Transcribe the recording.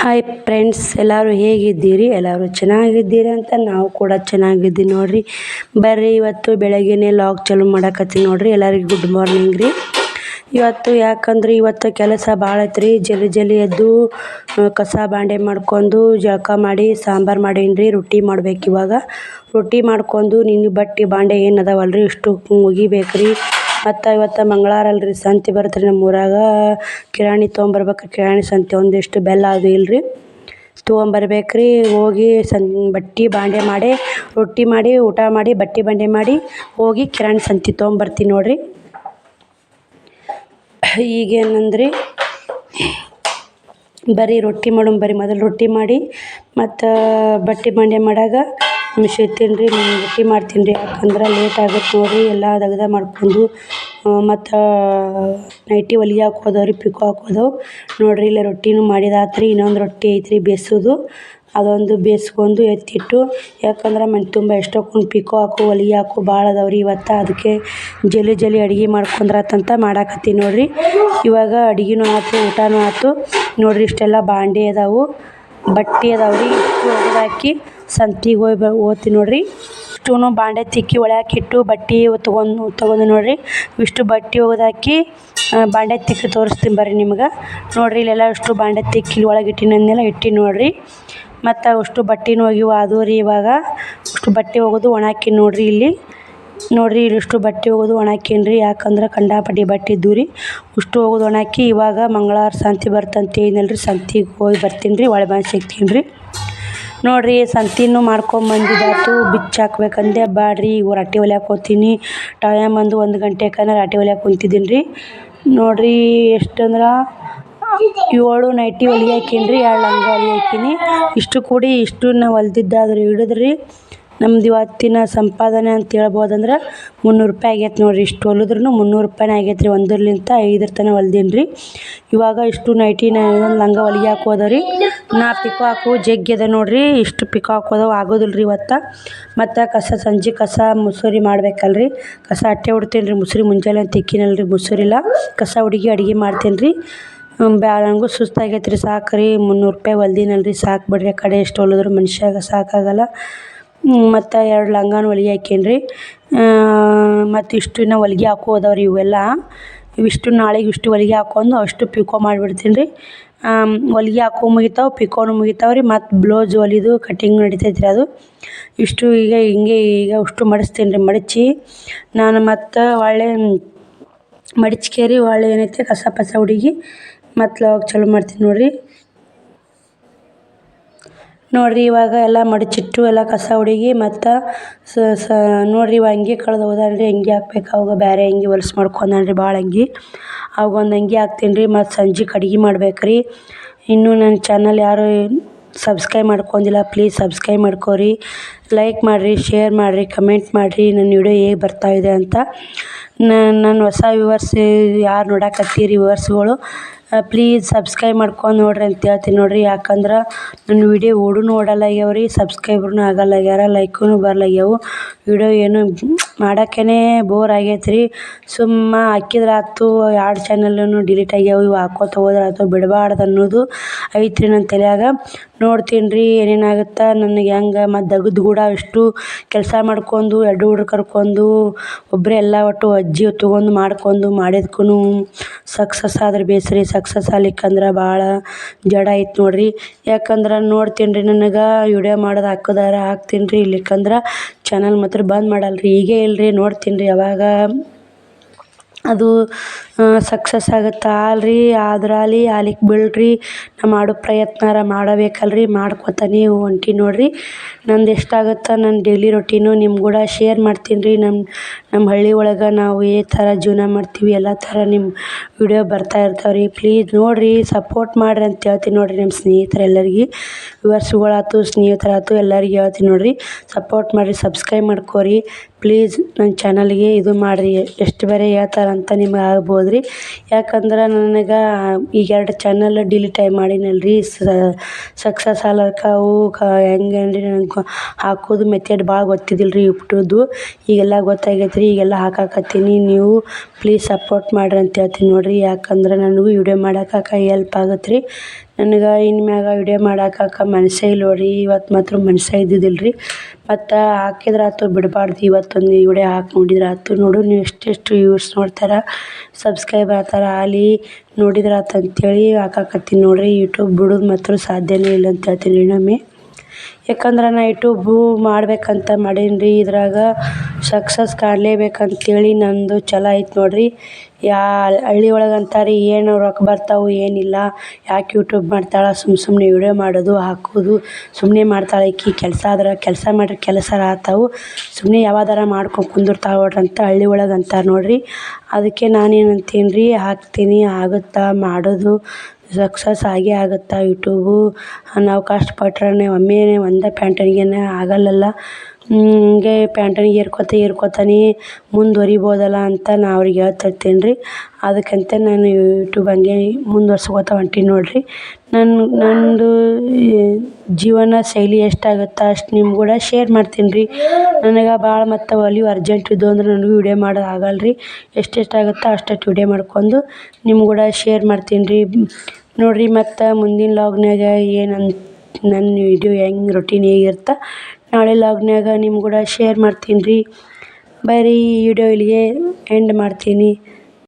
Hi friends, ಎಲ್ಲರೂ ಹೇಗಿದ್ದೀರಿ? ಎಲ್ಲರೂ ಚೆನ್ನಾಗಿದ್ದೀರಿ ಅಂತ ನಾವು ಕೂಡ ಚೆನ್ನಾಗಿದ್ದೀವಿ ನೋಡ್ರಿ. ಬರ್ರಿ ಇವತ್ತು ಬೆಳಗ್ಗೆನೇ ಲಾಗ್ ಚಾಲು ಮಾಡಕತ್ತೀನಿ ನೋಡ್ರಿ. ಎಲ್ಲರಿಗೂ ಗುಡ್ ಮಾರ್ನಿಂಗ್ ರೀ. ಯಾಕಂದ್ರೆ ಇವತ್ತು ಕೆಲಸ ಭಾಳ ಐತ್ರಿ. ಜಲ್ದಿ ಎದ್ದು ಕಸ ಬಾಂಡೆ ಮಾಡ್ಕೊಂಡು ಜಳಕ ಮಾಡಿ ಸಾಂಬಾರು ಮಾಡೀನಿ. ರೊಟ್ಟಿ ಮಾಡ್ಬೇಕು. ಇವಾಗ ರೊಟ್ಟಿ ಮಾಡ್ಕೊಂಡು ನಿನ್ನ ಬಟ್ಟೆ ಬಾಂಡೆ ಏನು ಅದಾವಲ್ರಿ ಇಷ್ಟು ಒಗಿಬೇಕ್ರಿ. ಮತ್ತು ಇವತ್ತು ಮಂಗಳವಾರ ಅಲ್ರಿ, ಸಂತೆ ಬರುತ್ತೆ ರೀ ನಮ್ಮೂರಾಗ. ಕಿರಾಣಿ ತೊಗೊಂಬರ್ಬೇಕು. ಕಿರಾಣಿ ಸಂತೆ ಒಂದಿಷ್ಟು ಬೆಲ್ಲ ಅದು ಇಲ್ರಿ ತೊಗೊಂಬರ್ಬೇಕ್ರಿ. ಹೋಗಿ ಬಟ್ಟೆ ಬಾಂಡೆ ಮಾಡಿ ರೊಟ್ಟಿ ಮಾಡಿ ಊಟ ಮಾಡಿ ಬಟ್ಟೆ ಬಾಂಡೆ ಮಾಡಿ ಹೋಗಿ ಕಿರಾಣಿ ಸಂತೆ ತೊಗೊಂಬರ್ತೀನಿ ನೋಡ್ರಿ. ಈಗೇನಂದ್ರಿ, ಬರೀ ರೊಟ್ಟಿ ಬರೀ ಮೊದಲು ರೊಟ್ಟಿ ಮಾಡಿ ಮತ್ತು ಬಟ್ಟೆ ಬಾಂಡೆ ಮಾಡಾಗ ಮಿಷಿತ್ತೀನಿ ರೀ. ರೊಟ್ಟಿ ಮಾಡ್ತೀನಿ ರೀ, ಯಾಕಂದ್ರೆ ಲೇಟ್ ಆಗುತ್ತೆ ನೋಡಿರಿ. ಎಲ್ಲ ದಗದ ಮಾಡ್ಕೊಂಡು ಮತ್ತು ನೈಟಿ ಹೊಲಿಗೆ ಹಾಕೋದವ್ರಿ, ಪಿಕೋ ಹಾಕೋದವು ನೋಡಿರಿ. ಇಲ್ಲೇ ರೊಟ್ಟಿನೂ ಮಾಡಿದಾತ್ರಿ. ಇನ್ನೊಂದು ರೊಟ್ಟಿ ಐತ್ರಿ ಬೇಯಿಸೋದು. ಅದೊಂದು ಬೇಯಿಸ್ಕೊಂಡು ಎತ್ತಿಟ್ಟು, ಯಾಕಂದ್ರೆ ಮನೆ ತುಂಬ ಎಷ್ಟೊಂದು ಪಿಕೋ ಹಾಕು ಹೊಲಿಗೆ ಹಾಕು ಭಾಳ ಅದಾವ್ರಿ ಇವತ್ತು. ಅದಕ್ಕೆ ಜಲ್ದಿ ಅಡುಗೆ ಮಾಡ್ಕೊಂಡ್ರಾತಂತ ಮಾಡಾಕತ್ತೀನಿ ನೋಡಿರಿ. ಇವಾಗ ಅಡುಗೆನೂ ಆಯ್ತು, ಊಟನೂ ಆಯ್ತು ನೋಡಿರಿ. ಇಷ್ಟೆಲ್ಲ ಬಾಂಡೆ ಅದಾವು, ಬಟ್ಟೆ ಅದಾವ್ರಿ. ಇಷ್ಟು ಒಗೆದಾಕಿ ಸಂತಿಗೆ ಹೋಗ್ತೀನಿ ನೋಡಿರಿ. ಇಷ್ಟು ಬಾಂಡೆ ತಿಕ್ಕಿ ಒಳ್ಯಾಕಿಟ್ಟು ಬಟ್ಟೆ ತೊಗೊಂಡು ನೋಡಿರಿ. ಇಷ್ಟು ಬಟ್ಟೆ ಒಗೆದಾಕಿ ಬಾಂಡೆ ತಿಕ್ಕಿ ತೋರಿಸ್ತೀನಿ ಬರ್ರಿ ನಿಮ್ಗೆ ನೋಡಿರಿ. ಇಲ್ಲೆಲ್ಲ ಇಷ್ಟು ಬಾಂಡೆ ತಿಕ್ಕಿ ಒಳಗೆ ಇಟ್ಟಿನೆಲ್ಲ ನೋಡಿರಿ. ಮತ್ತು ಅಷ್ಟು ಬಟ್ಟೆನೂ ಒಗಿವು ಆದವು ರೀ. ಇವಾಗ ಅಷ್ಟು ಬಟ್ಟೆ ಒಗೆದು ಒಣಾಕಿ ನೋಡಿರಿ. ಇಲ್ಲಿ ಇಷ್ಟು ಬಟ್ಟೆ ಒಗೆದು ಒಣಾಕೀನಿ ರೀ. ಯಾಕಂದ್ರೆ ಕಂಡಾಪಟ್ಟಿ ಬಟ್ಟೆ ಇದ್ದವು ರೀ. ಅಷ್ಟು ಒಗೆದು ಒಣಾಕಿ ಇವಾಗ ಮಂಗಳವಾರ ಸಂತೆ ಬರ್ತಂತ ಹೇಳಿದ್ನಲ್ರಿ, ಸಂತೆಗೆ ಹೋಗಿ ಬರ್ತೀನಿ ರೀ. ಒಳ್ಳೆ ಬಂದು ಸಿಗ್ತೀನಿ ರೀ ನೋಡಿರಿ. ಸಂತೆನೂ ಮಾಡ್ಕೊಂಬಂದಿದ್ದಾತು. ಬಿಚ್ಚಿ ಹಾಕ್ಬೇಕಂದೆ ಬ್ಯಾಡ್ರಿ. ಈಗ ರಾಟಿ ಹೊಲಿಯಾಕೆ ಹೋಗ್ತೀನಿ. ಟೈಮ್ ಬಂದು 1 ಗಂಟೆಗೆ ರಾಟಿ ಹೊಲಿಯಾಕೆ ಕುಂತಿದ್ದೀನಿ ರೀ ನೋಡಿರಿ. ಎಷ್ಟಂದ್ರೆ 7 ನೈಟಿ ಹೊಲಿಗೆ ಹಾಕೀನಿ ರೀ, 2 ಲಂಗ ಹೊಲಿಗೆ ಹಾಕೀನಿ. ಇಷ್ಟು ಕೂಡಿ ಇಷ್ಟನ್ನ ಹೊಲ್ದಿದ್ದಾದ್ರೆ ಹಿಡಿದ್ರಿ ನಮ್ದು ಇವತ್ತಿನ ಸಂಪಾದನೆ ಅಂತ ಹೇಳ್ಬೋದಂದ್ರೆ 300 ರೂಪಾಯಿ ಆಗೈತೆ ನೋಡಿರಿ. ಇಷ್ಟು ಹೊಲಿದ್ರೂ 300 ರೂಪಾಯಿನೇ ಆಗೈತೆ ರೀ. 1ರಿಂದ 5 ತನಕ ಹೊಲ್ದೀನಿ ರೀ. ಇವಾಗ ಇಷ್ಟು ನೈಟಿನ ಲಂಗ ಹೊಲಿಗೆ ಹಾಕೋದವ್ರಿ. ನಾ ಪಿಕೋ ಹಾಕು ಜಗ್ಗಿ ಅದ ನೋಡಿರಿ. ಇಷ್ಟು ಪಿಕೋ ಹಾಕೋದವು ಆಗೋದಿಲ್ಲ ರೀ ಇವತ್ತು. ಮತ್ತು ಸಂಜೆ ಕಸ ಮುಸುರಿ ಮಾಡ್ಬೇಕಲ್ರಿ. ಕಸ ಅಟ್ಟೆ ಹೊಡ್ತೀನಿ ರೀ. ಮುಸುರಿ ಮುಂಜಾನೆ ತಿಕ್ಕಿನಲ್ರಿ, ಮುಸುರಿಲ್ಲ. ಕಸ ಹುಡುಗಿ ಅಡುಗೆ ಮಾಡ್ತೀನಿ ರೀ. ನನಗೂ ಸುಸ್ತಾಗೈತೆ ರೀ. ಸಾಕ್ರಿ, 300 ರೂಪಾಯಿ ಹೊಲ್ದಿನಲ್ರಿ, ಸಾಕು ಬಿಡ್ರಿ. ಆ ಕಡೆ ಎಷ್ಟು ಹೊಲಿದ್ರು ಮನುಷ್ಯಾಗ ಸಾಕಾಗಲ್ಲ. ಮತ್ತು 2 ಲಂಗಾನು ಹೊಲಿಗೆ ಹಾಕೀನಿ ರೀ. ಮತ್ತು ಇಷ್ಟು ಇನ್ನು ಹೊಲಿಗೆ ಹಾಕೋದವ್ರಿ ಇವೆಲ್ಲ. ಇವಿಷ್ಟು ನಾಳೆಗೆ ಇಷ್ಟು ಹೊಲಿಗೆ ಹಾಕೊಂಡು ಅಷ್ಟು ಪಿಕೋ ಮಾಡಿಬಿಡ್ತೀನಿ ರೀ. ಹೊಲಿಗೆ ಹಾಕೋ ಮುಗಿತಾವೆ, ಪಿಕೋನು ಮುಗಿತಾವೆ ರೀ. ಮತ್ತು ಬ್ಲೌಸ್ ಹೊಲಿದು ಕಟ್ಟಿಂಗ್ ನಡಿತೈತೆ ರೀ ಅದು. ಇಷ್ಟು ಈಗ ಅಷ್ಟು ಮಡಿಸ್ತೀನಿ ರೀ. ಮಡಚಿ ನಾನು ಮತ್ತು ಒಳ್ಳೆ ಮಡಿಚ್ಕೇರಿ ಒಳ್ಳೆ ಏನೈತೆ ಕಸ ಹುಡುಗಿ ಮತ್ತು ಲಾಗ್ ಚಾಲು ಮಾಡ್ತೀನಿ ನೋಡಿರಿ. ಇವಾಗ ಎಲ್ಲ ಮಡಚಿಟ್ಟು ಎಲ್ಲ ಕಸ ಹುಡುಗಿ ಮತ್ತು ನೋಡಿರಿ. ಇವಾಗ ಅಂಗಿ ಕಳೆದು ಹೋದಲ್ರಿ, ಅಂಗಿ ಹಾಕ್ಬೇಕು. ಅವಾಗ ಬೇರೆ ಅಂಗಿ ಹೊಲ್ಸು ಮಾಡ್ಕೊಂಡನ್ರಿ ಭಾಳ ಅಂಗಿ. ಅವಾಗೊಂದು ಅಂಗಿ ಹಾಕ್ತೀನಿ ರೀ. ಮತ್ತು ಸಂಜೆಗೆ ಅಡುಗೆ ಮಾಡ್ಬೇಕು ರೀ. ಇನ್ನೂ ನನ್ನ ಚಾನಲ್ ಯಾರು ಸಬ್ಸ್ಕ್ರೈಬ್ ಮಾಡ್ಕೊಂಡಿಲ್ಲ, ಪ್ಲೀಸ್ ಸಬ್ಸ್ಕ್ರೈಬ್ ಮಾಡ್ಕೊರಿ. ಲೈಕ್ ಮಾಡಿರಿ, ಶೇರ್ ಮಾಡಿರಿ, ಕಮೆಂಟ್ ಮಾಡಿರಿ ನನ್ನ ವಿಡಿಯೋ ಹೇಗೆ ಬರ್ತಾಯಿದೆ ಅಂತ. ನನ್ನ ಹೊಸ ವ್ಯೂವರ್ಸ್ ಯಾರು ನೋಡಕತ್ತೀರಿ ವ್ಯೂವರ್ಸ್ಗಳು, ಪ್ಲೀಸ್ ಸಬ್ಸ್ಕ್ರೈಬ್ ಮಾಡ್ಕೊಂಡು ನೋಡಿರಿ ಅಂತ ಹೇಳ್ತೀನಿ ನೋಡಿರಿ. ಯಾಕಂದ್ರೆ ನನ್ನ ವಿಡಿಯೋ ಓಡಲ್ಲ ರೀ, ಸಬ್ಸ್ಕ್ರೈಬ್ರೂ ಆಗಲ್ಲಾಗ್ಯಾರ, ಲೈಕೂ ಬರ್ಲಾಗ್ಯಾವು. ವಿಡಿಯೋ ಏನು ಮಾಡೋಕ್ಕೇ ಬೋರ್ ಆಗೈತೆ ರೀ. ಹಾಕಿದ್ರೆ ಆಯ್ತು. 2 ಚಾನಲ್ನು ಡಿಲೀಟ್ ಆಗ್ಯಾವು. ಇವು ಹಾಕೋತ ಹೋದ್ರೆ ಆಯ್ತು, ಬಿಡಬಾರ್ದು ಅನ್ನೋದು ಐತ್ರಿ ನನ್ನ ತಲೆಯಾಗ. ನೋಡ್ತೀನಿ ರೀ ಏನೇನಾಗುತ್ತೆ ನನಗೆ ಹೆಂಗೆ. ಮತ್ತು ದಗದು ಕೂಡ ಇಷ್ಟು ಕೆಲಸ ಮಾಡ್ಕೊಂಡು 2 ಹುಡುಗರು ಕರ್ಕೊಂಡು ಒಬ್ಬರೇ ಎಲ್ಲ ಒಟ್ಟು ಅಜ್ಜಿ ತೊಗೊಂಡು ಮಾಡಿದ್ಕೂ ಸಕ್ಸಸ್ ಆದ್ರೆ ಬೇಸ್ರಿ. ಸಕ್ಸಸ್ ಆಗ್ಲಿಕ್ಕಂದ್ರೆ ಭಾಳ ಜಡ ಐತೆ ನೋಡಿರಿ. ಯಾಕಂದ್ರೆ ನೋಡ್ತೀನಿ ರೀ, ನನಗೆ ವಿಡಿಯೋ ಮಾಡೋದು ಹಾಕ್ತೀನಿ ರೀ. ಇಲ್ಲಿಕ್ಕಂದ್ರೆ ಚಾನಲ್ ಮಾತ್ರ ಬಂದ್ ಮಾಡಲ್ಲ ರೀ. ಹೀಗೆ ಇಲ್ಲರಿ, ನೋಡ್ತೀನಿ ರೀ ಯಾವಾಗ ಅದು ಸಕ್ಸಸ್ ಆಗುತ್ತೆ ಆಲ್ರಿ. ಆಗ್ಲಿಕ್ಕೆ ಬಿಡ್ರಿ. ನಾ ಮಾಡೋ ಪ್ರಯತ್ನ ಮಾಡಬೇಕಲ್ರಿ. ಮಾಡ್ಕೊತಾನೆ ಹೊಂಟೀನಿ ನೋಡಿರಿ. ನಂದು ಎಷ್ಟಾಗುತ್ತೆ ನನ್ನ ಡೈಲಿ ರೊಟೀನು ನಿಮ್ಮ ಕೂಡ ಶೇರ್ ಮಾಡ್ತೀನಿ ರೀ. ನಮ್ಮ ಹಳ್ಳಿ ಒಳಗೆ ನಾವು ಈ ಥರ ಜೀವನ ಮಾಡ್ತೀವಿ, ಎಲ್ಲ ಥರ ನಿಮ್ಮ ವಿಡಿಯೋ ಬರ್ತಾ ಇರ್ತಾವೆ ರೀ. ಪ್ಲೀಸ್ ನೋಡಿರಿ, ಸಪೋರ್ಟ್ ಮಾಡಿರಿ ಅಂತ ಹೇಳ್ತೀನಿ ನೋಡಿರಿ. ನಮ್ಮ ಸ್ನೇಹಿತರೆಲ್ಲರಿಗೆ, ವ್ಯೂವರ್ಸ್ಗಳಾಯ್ತು, ಸ್ನೇಹಿತರಾಯ್ತು, ಎಲ್ಲರಿಗೆ ಹೇಳ್ತೀನಿ ನೋಡಿರಿ. ಸಪೋರ್ಟ್ ಮಾಡಿರಿ, ಸಬ್ಸ್ಕ್ರೈಬ್ ಮಾಡ್ಕೊರಿ ಪ್ಲೀಸ್. ನನ್ನ ಚಾನಲ್ಗೆ ಇದು ಮಾಡಿರಿ. ಎಷ್ಟು ಬೇರೆ ಹೇಳ್ತಾರಂತ ನಿಮಗೆ ಆಗ್ಬೋದು ರೀ. ಯಾಕಂದ್ರೆ ನನಗೆ ಈಗ 2 ಚಾನಲ್ ಡಿಲೀಟ್ ಮಾಡೀನಲ್ರಿ. ಸಕ್ಸಸ್ ಆಗ್ಲಕ್ಕ ಅವು ಹೆಂಗೆ ಅಂದರೆ ನನಗೆ ಹಾಕೋದು ಮೆಥಡ್ ಭಾಳ ಗೊತ್ತಿದ್ದಿಲ್ಲ ರೀ ಯೂಟ್ಯೂಬ್ದು. ಈಗೆಲ್ಲ ಗೊತ್ತಾಗೈತೆ ರೀ. ಈಗೆಲ್ಲ ಹಾಕಾಕತ್ತೀನಿ. ನೀವು ಪ್ಲೀಸ್ ಸಪೋರ್ಟ್ ಮಾಡಿರಿ ಅಂತ ಹೇಳ್ತೀನಿ ನೋಡಿರಿ. ಯಾಕಂದ್ರೆ ನನಗೂ ವಿಡಿಯೋ ಮಾಡೋಕೆ ಹೆಲ್ಪ್ ಆಗುತ್ತೆ ರೀ. ನನಗೆ ಇನ್ಮ್ಯಾಗ ವಿಡಿಯೋ ಮಾಡಾಕ ಮನಸ್ಸೇ ಇಲ್ಲ ನೋಡ್ರಿ. ಇವತ್ತು ಮಾತ್ರ ಮನಸ್ಸೇ ಇದ್ದಿದ್ದಿಲ್ಲ ರೀ. ಮತ್ತು ಹಾಕಿದ್ರೆ ಆಯ್ತು, ಬಿಡಬಾರ್ದು ಇವತ್ತೊಂದು ವಿಡಿಯೋ ಹಾಕಿ ನೋಡಿದ್ರೆ ಆಯ್ತು. ನೋಡು ನೀವು ಎಷ್ಟೆಷ್ಟು ವ್ಯೂಸ್ ನೋಡ್ತಾರೆ, ಸಬ್ಸ್ಕ್ರೈಬ್ ಆಗ್ತಾರೆ, ಅಲ್ಲಿ ನೋಡಿದ್ರೆ ಆಯ್ತು ಅಂತೇಳಿ ಹಾಕಾಕತ್ತೀನಿ ನೋಡಿರಿ. ಯೂಟ್ಯೂಬ್ ಬಿಡೋದು ಮಾತ್ರ ಸಾಧ್ಯನೇ ಇಲ್ಲ ಅಂತ ಹೇಳ್ತೀನಿ ಇನ್ನೊಮ್ಮೆ. ಯಾಕಂದ್ರೆ ನಾ ಯೂಟ್ಯೂಬು ಮಾಡ್ಬೇಕಂತ ಮಾಡೀನಿ ರೀ. ಇದ್ರಾಗ ಸಕ್ಸಸ್ ಕಾಣಲೇಬೇಕಂತೇಳಿ ನಂದು ಛಲ ಐತೆ ನೋಡಿರಿ. ಹಳ್ಳಿ ಒಳಗೆ ಅಂತಾರೆ ಏನು ರೊಕ್ಕ ಬರ್ತಾವೆ ಏನಿಲ್ಲ, ಯಾಕೆ ಯೂಟ್ಯೂಬ್ ಮಾಡ್ತಾಳೆ, ಸುಮ್ಮನೆ ವಿಡಿಯೋ ಮಾಡೋದು ಹಾಕೋದು ಸುಮ್ಮನೆ ಮಾಡ್ತಾಳೆ ಈಕಿ. ಕೆಲಸ ಆದ್ರೆ ಕೆಲಸ ಮಾಡಿದ್ರೆ ಕೆಲಸ ಆಗ್ತಾವೆ, ಸುಮ್ಮನೆ ಯಾವ್ದಾರ ಮಾಡ್ಕೊಂಡು ಕುಂದಿರ್ತಾಳೆ ನೋಡ್ರಿ ಅಂತ ಹಳ್ಳಿ ಒಳಗೆ ಅಂತಾರೆ ನೋಡಿರಿ. ಅದಕ್ಕೆ ನಾನೇನು ಅಂತೀನಿ ರೀ, ಹಾಕ್ತೀನಿ, ಆಗುತ್ತಾ ಮಾಡೋದು ಸಕ್ಸಸ್ ಆಗೇ ಆಗುತ್ತೆ ಯೂಟ್ಯೂಬು. ನಾವು ಕಷ್ಟಪಟ್ರೆ ಒಮ್ಮೆನೇ ಒಂದೇ ಪ್ಯಾಂಟನಿಗೇನೆ ಆಗಲ್ಲಲ್ಲ. ಹಿಂಗೆ ಪ್ಯಾಂಟನಿಗೆ ಏರ್ಕೊತಾನೆ ಮುಂದುವರಿಬೋದಲ್ಲ ಅಂತ ನಾ ಅವ್ರಿಗೆ ಹೇಳ್ತಿರ್ತೀನಿ ರೀ. ಅದಕ್ಕಂತ ನಾನು ಯೂಟ್ಯೂಬ್ ಹಂಗೆ ಮುಂದುವರ್ಸ್ಕೊತ ಹೊಂಟೀನಿ ನೋಡಿರಿ. ನಂದು ಜೀವನ ಶೈಲಿ ಎಷ್ಟಾಗುತ್ತೋ ಅಷ್ಟು ನಿಮ್ಗೆ ಕೂಡ ಶೇರ್ ಮಾಡ್ತೀನಿ ರೀ. ನನಗೆ ಭಾಳ ಮತ್ತು ಒಲಿವು ಅರ್ಜೆಂಟ್ ಇದ್ದವು ಅಂದ್ರೆ ನನಗೂ ವಿಡಿಯೋ ಮಾಡೋದು ಆಗಲ್ಲ ರೀ. ಎಷ್ಟೆಷ್ಟಾಗುತ್ತೋ ಅಷ್ಟಷ್ಟು ವಿಡಿಯೋ ಮಾಡ್ಕೊಂಡು ನಿಮ್ಗೆ ಕೂಡ ಶೇರ್ ಮಾಡ್ತೀನಿ ರೀ ನೋಡಿರಿ. ಮತ್ತು ಮುಂದಿನ ಲಾಗ್ನಾಗ ನನ್ನ ವಿಡಿಯೋ ಹೆಂಗೆ ರೊಟೀನ್ ಹೇಗಿರುತ್ತೆ ನಾಳೆ ಲಾಗ್ನಾಗ ನಿಮ್ಗೆ ಕೂಡ ಶೇರ್ ಮಾಡ್ತೀನಿ ರೀ. ಬರೀ ಈ ವಿಡಿಯೋ ಇಲ್ಲಿಗೆ ಎಂಡ್ ಮಾಡ್ತೀನಿ.